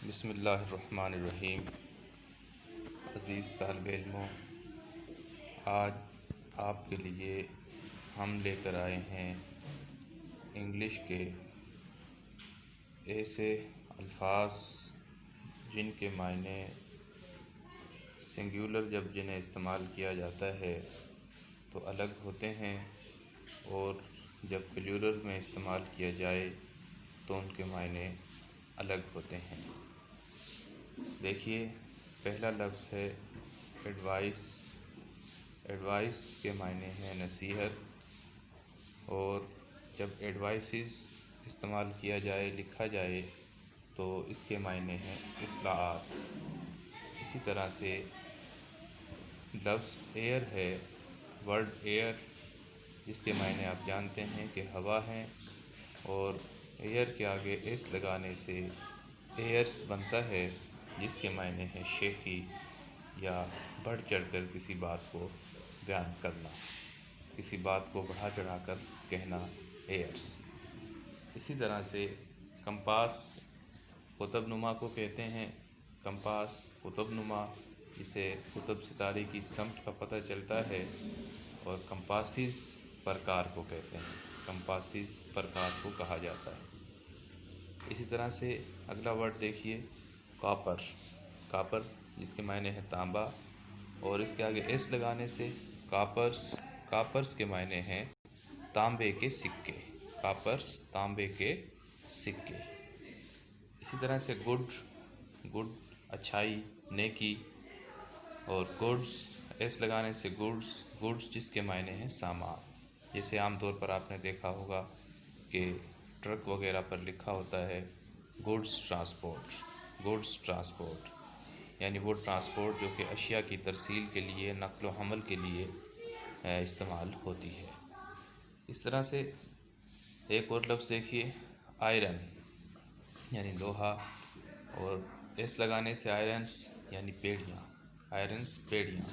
بسم اللہ الرحمن الرحیم۔ عزیز طالب علموں، آج آپ کے لیے ہم لے کر آئے ہیں انگلش کے ایسے الفاظ جن کے معنی سنگولر جب جنہیں استعمال کیا جاتا ہے تو الگ ہوتے ہیں، اور جب پلورل میں استعمال کیا جائے تو ان کے معنی الگ ہوتے ہیں۔ دیکھیے، پہلا لفظ ہے ایڈوائس۔ ایڈوائس کے معنی ہے نصیحت، اور جب ایڈوائسز استعمال کیا جائے، لکھا جائے تو اس کے معنی ہیں اطلاعات۔ اسی طرح سے لفظ ایئر ہے، ورڈ ایئر، جس کے معنی آپ جانتے ہیں کہ ہوا ہیں، اور ایئر کے آگے ایس لگانے سے ایئرس بنتا ہے، جس کے معنی ہے شیخی یا بڑھ چڑھ کر کسی بات کو بیان کرنا، کسی بات کو بڑھا چڑھا کر کہنا، ایئرس۔ اسی طرح سے کمپاس قطب نما کو کہتے ہیں۔ کمپاس قطب نما، جسے قطب ستارے کی سمت کا پتہ چلتا ہے، اور کمپاسز پرکار کو کہتے ہیں۔ کمپاسز پرکار کو کہا جاتا ہے۔ اسی طرح سے اگلا ورڈ دیکھیے، کاپر۔ کاپر جس کے معنی ہے تانبا، اور اس کے آگے ایس لگانے سے کاپرس۔ کاپرس کے معنی ہیں تانبے کے سکے۔ کاپرس تانبے کے سکے۔ اسی طرح سے گڈ۔ گڈ اچھائی، نیکی، اور گڈس ایس لگانے سے گڈس۔ گڈس جس کے معنی ہیں سامان، جیسے عام طور پر آپ نے دیکھا ہوگا کہ ٹرک وغیرہ پر لکھا ہوتا ہے گڈس ٹرانسپورٹ۔ گڈس ٹرانسپورٹ یعنی وہ ٹرانسپورٹ جو کہ اشیاء کی ترسیل کے لیے، نقل و حمل کے لیے استعمال ہوتی ہے۔ اس طرح سے ایک اور لفظ دیکھیے، آئرن یعنی لوہا، اور ایس لگانے سے آئرنس یعنی بیڑیاں۔ آئرنس بیڑیاں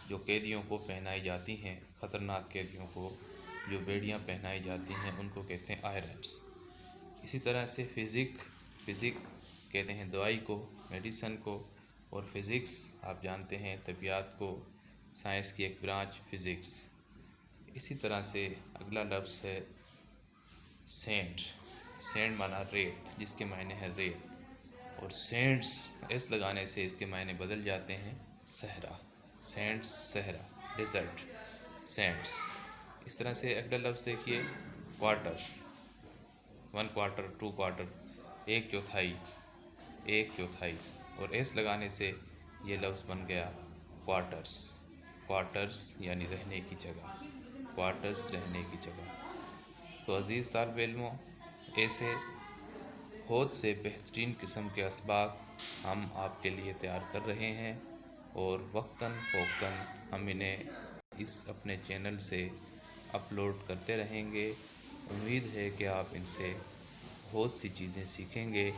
جو قیدیوں کو پہنائی جاتی ہیں، خطرناک قیدیوں کو جو بیڑیاں پہنائی جاتی ہیں ان کو کہتے ہیں آئرنس۔ اسی طرح سے فزک۔ فزک کہتے ہیں دوائی کو، میڈیسن کو، اور فزکس آپ جانتے ہیں طبیعیات کو، سائنس کی ایک برانچ فزکس۔ اسی طرح سے اگلا لفظ ہے سینڈ۔ سینڈ مانا ریت، جس کے معنی ہے ریت، اور سینڈس ایس لگانے سے اس کے معنی بدل جاتے ہیں صحرا۔ سینڈس صحرا، ڈیزرٹ، سینڈس۔ اس طرح سے اگلا لفظ دیکھیے، کوارٹر۔ 1 کوارٹر، 2 کوارٹر، ایک چوتھائی، ایک چوتھائی، اور ایس لگانے سے یہ لفظ بن گیا کوارٹرس۔ کوارٹرس یعنی رہنے کی جگہ۔ کوارٹرس رہنے کی جگہ۔ تو عزیز طالب علموں، ایسے بہت سے بہترین قسم کے اسباق ہم آپ کے لیے تیار کر رہے ہیں، اور وقتاً فوقتاً ہم انہیں اس اپنے چینل سے اپلوڈ کرتے رہیں گے۔ امید ہے کہ آپ ان سے بہت سی چیزیں سیکھیں گے۔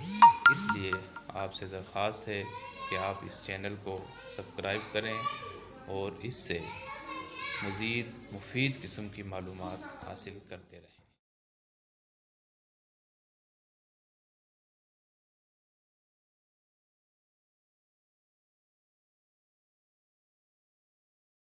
اس لیے آپ سے درخواست ہے کہ آپ اس چینل کو سبسکرائب کریں، اور اس سے مزید مفید قسم کی معلومات حاصل کرتے رہیں۔